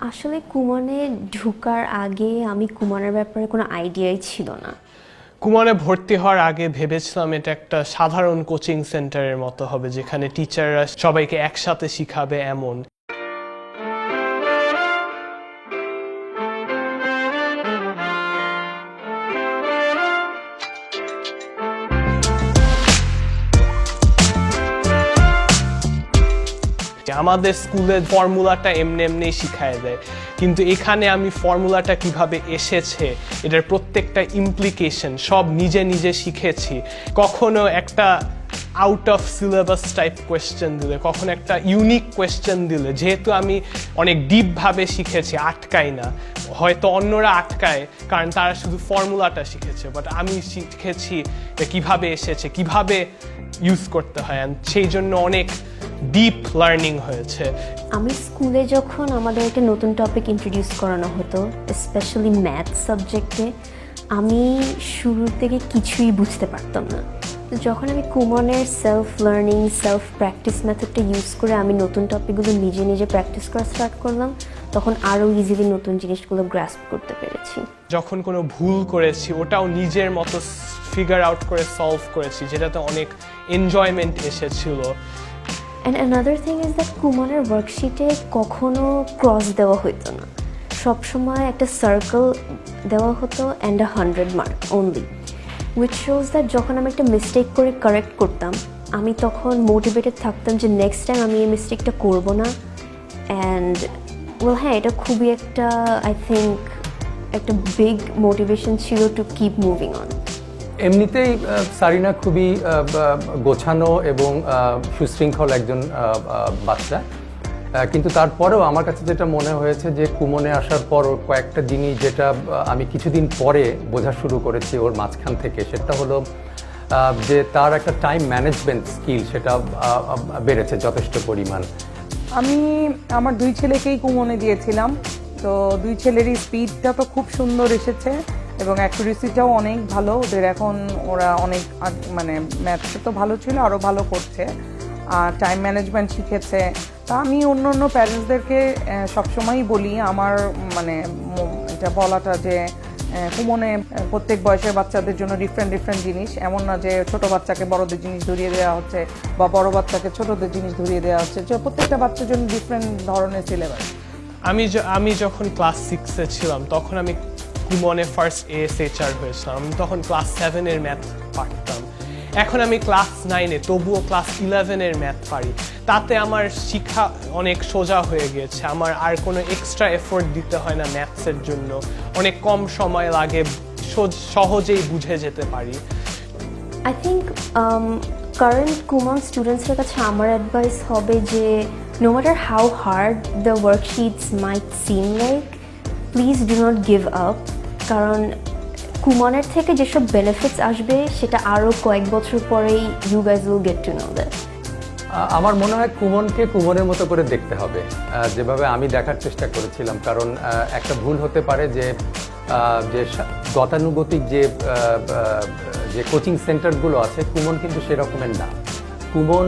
আসলে কুমনে ঢোকার আগে আমি কুমনের ব্যাপারে কোনো আইডিয়াই ছিল না। কুমনে ভর্তি হওয়ার আগে ভেবেছিলাম এটা একটা সাধারণ কোচিং সেন্টারের মতো হবে, যেখানে টিচাররা সবাইকে একসাথে শিখাবে এমন। আমাদের স্কুলে ফর্মুলাটা এমনি শিখায় দেয়, কিন্তু এখানে আমি ফর্মুলাটা কিভাবে এসেছে এটার প্রত্যেকটা ইমপ্লিকেশন সব নিজে শিখেছি। কখনো একটা out of syllabus type question দিলে, কখনো একটা ইউনিক কোয়েশ্চেন দিলে, যেহেতু আমি অনেক ডিপভাবে শিখেছি, আটকাই না। হয়তো অন্যরা আটকায় কারণ তারা শুধু ফর্মুলাটা শিখেছে, বাট আমি শিখেছি কিভাবে এসেছে, কিভাবে ইউজ করতে হয়, সেই জন্য অনেক ডিপ লার্নিং হয়েছে। আমি স্কুলে যখন আমাদের একটা নতুন টপিক ইন্ট্রোডিউস করানো হতো, স্পেশালি ম্যাথ সাবজেক্টে, আমি শুরু থেকে কিছুই বুঝতে পারতাম না। যখন আমি কুমনের সেলফ লার্নিং, সেলফ প্র্যাকটিস মেথডটা ইউজ করে আমি নতুন টপিকগুলো নিজে প্র্যাকটিস করা স্টার্ট করলাম, তখন আরও ইজিলি নতুন জিনিসগুলো গ্রাস্প করতে পেরেছি। যখন কোনো ভুল করেছি ওটাও নিজের মতো ফিগার আউট করে সলভ করেছি, যেটাতে অনেক এনজয়মেন্ট এসেছিল। And another thing is that কুমনের ওয়ার্কশিটে কখনো ক্রস দেওয়া হতো না, সবসময় একটা সার্কেল দেওয়া হতো and 100 mark only, which shows that যখন আমি একটা মিস্টেক করে কারেক্ট করতাম, আমি তখন মোটিভেটেড থাকতাম যে নেক্সট টাইম আমি এই মিস্টেকটা করবো না। অ্যান্ড হ্যাঁ, এটা খুবই একটা আই থিঙ্ক একটা বিগ মোটিভেশন ছিল টু কিপ মুভিং অন। এমনিতেই সারিনা খুবই গোছানো এবং সুশৃঙ্খল একজন বাচ্চা, কিন্তু তারপরেও আমার কাছে যেটা মনে হয়েছে যে কুমনে আসার পর কয়েকটা জিনিস যেটা আমি কিছুদিন পরে বোঝা শুরু করেছি ওর মাঝখান থেকে, সেটা হলো যে তার একটা টাইম ম্যানেজমেন্ট স্কিল সেটা বেড়েছে যথেষ্ট পরিমাণ। আমি আমার দুই ছেলেকেই কুমনে দিয়েছিলাম, তো দুই ছেলেরই স্পিডটা তো খুব সুন্দর এসেছে এবং অ্যাকুরেসিটাও অনেক ভালো ওদের। এখন ওরা অনেক মানে ম্যাথসে তো ভালো ছিল, আরও ভালো করছে, আর টাইম ম্যানেজমেন্ট শিখেছে। তা আমি অন্য প্যারেন্টসদেরকে সবসময়ই বলি, আমার মানে এটা বলাটা যে কুমনে প্রত্যেক বয়সের বাচ্চাদের জন্য ডিফারেন্ট জিনিস, এমন না যে ছোট বাচ্চাকে বড়দের জিনিস ধরিয়ে দেওয়া হচ্ছে বা বড় বাচ্চাকে ছোটদের জিনিস ধরিয়ে দেওয়া হচ্ছে, যে প্রত্যেকটা বাচ্চার জন্য ডিফারেন্ট ধরনের সিলেবাস। আমি যখন ক্লাস 6-এ ছিলাম তখন আমি কুমনে ফার্স্ট ASHR হয়েছিলাম। আমি তখন ক্লাস 7-এর ম্যাথ পারতাম। এখন আমি ক্লাস 9-এ, তবুও ক্লাস 11-এর ম্যাথ পারি। তাতে আমার শিক্ষা অনেক সোজা হয়ে গিয়েছে, আমার আর কোনো এক্সট্রা এফোর্ট দিতে হয় না ম্যাথসের জন্য, অনেক কম সময় লাগে, সহজেই বুঝে যেতে পারি। আই থিঙ্ক কারেন্ট কুমন স্টুডেন্টসের কাছে আমার অ্যাডভাইস হবে যে no matter how hard the worksheets might seem like, please do not give up, কারণ কুমনের থেকে যেসব বেনিফিটস আসবে সেটা আরও কয়েক বছর পরেই you guys will get to know that. আমার মনে হয় কুমনকে কুমনের মতো করে দেখতে হবে, যেভাবে আমি দেখার চেষ্টা করেছিলাম। কারণ একটা ভুল হতে পারে যে গতানুগতিক যে কোচিং সেন্টারগুলো আছে, কুমন কিন্তু সেরকমের না। কুমন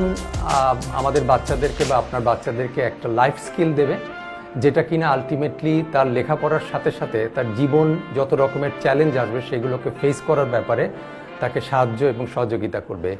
আমাদের বাচ্চাদেরকে বা আপনার বাচ্চাদেরকে একটা লাইফ স্কিল দেবে, যেটা কিনা আলটিমেটলি তার লেখাপড়ার সাথে সাথে তার জীবন যত রকমের চ্যালেঞ্জ আসবে সেগুলোকে ফেস করার ব্যাপারে তাকে সাহায্য এবং সহযোগিতা করবে।